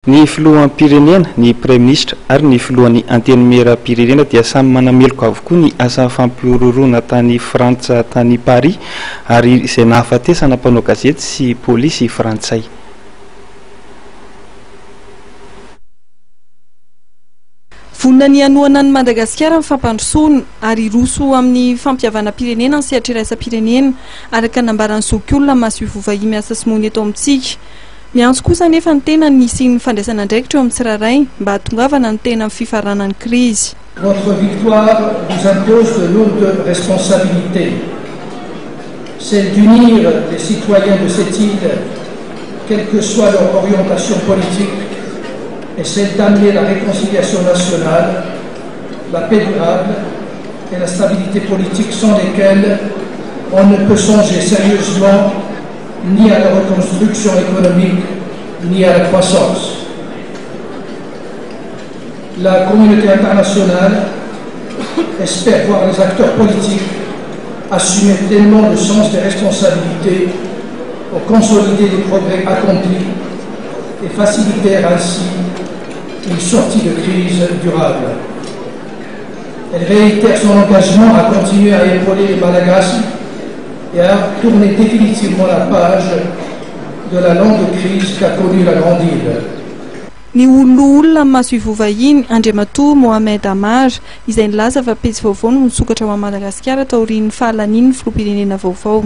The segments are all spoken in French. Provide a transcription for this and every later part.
Ny filoham-pirenena, ny Premier ministre ary ny filohan'ny antenimieram-pirenena dia samy manameloko avokoa ny asa fampiororona tany Frantsa tany Paris ary izay nahafatesana mpanao gazety sy polisy frantsay. Vonona ny anoana ny Madagasikara amin'ny fampandrosoana ary roso amin'ny fampiavana pirenena ny sehatra iraisam-pirenena araka nambaran'ny zokiolona Masoivovahiny miasa sy mony eto amintsika. Miantso kosa nefa ny tena nisy ny fandraisana andraikitra eo amin'ny tsirairay mba hatongavana ny tena amin'ny fifaranan'ny crise. Votre victoire vous impose de lourdes responsabilités. Celle d'unir les citoyens de cette île, quelle que soit leur orientation politique, et celle d'amener la réconciliation nationale, la paix durable et la stabilité politique sans lesquelles on ne peut songer sérieusement ni à la reconstruction économique, ni à la croissance. La communauté internationale espère voir les acteurs politiques assumer pleinement le sens des responsabilités pour consolider les progrès accomplis et faciliter ainsi une sortie de crise durable. Elle réitère son engagement à continuer à épauler les Malagasy et à tourner définitivement la page de la longue crise qu'a connue la Grande Île. Ny olona Masoivovahiny Andriamatoa Mohamed Amar izay nilaza fa pejy vaovao no nisokatra ao Madagasikara taorian'ny fahalaniny filoham-pirenena vaovao.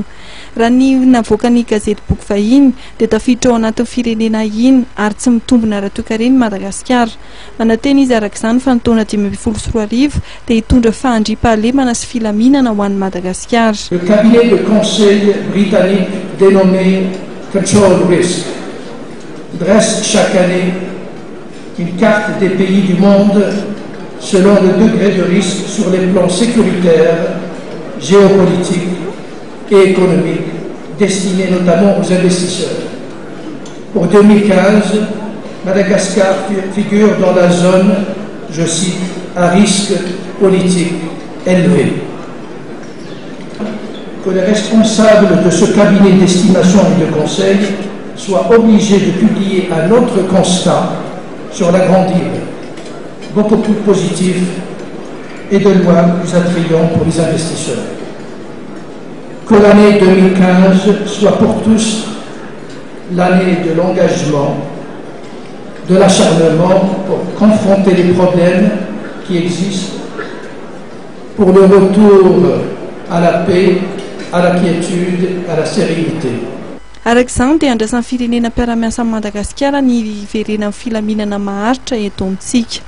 Raha ny navoaka ny gazety boky vahiny dia tafiditra ao anatin'ny firenena iny ary tsy mitombina raha toekareny Madagasikara. Mananteny izy arak'izany fa ny taona 2024 dia hitondra fahandriam-pahalemana sy filaminana ho an'ny Madagasikara. Le cabinet de conseil britannique dénommé Control Risk dresse chaque année une carte des pays du monde selon le degré de risque sur les plans sécuritaires, géopolitiques et économiques, destinée notamment aux investisseurs. Pour 2015, Madagascar figure dans la zone, je cite, à risque politique élevé. Que les responsables de ce cabinet d'estimation et de conseil soient obligés de publier un autre constat sur la Grande Île, beaucoup plus positif et de loin plus attrayant pour les investisseurs. Que l'année 2015 soit pour tous l'année de l'engagement, de l'acharnement pour confronter les problèmes qui existent, pour le retour à la paix, à la quiétude, à la sérénité. Arak'izany dia andrasan'ny firenena mpiara-miasa Madagasikara ny iverenan'ny filaminana maharitra eto amintsika.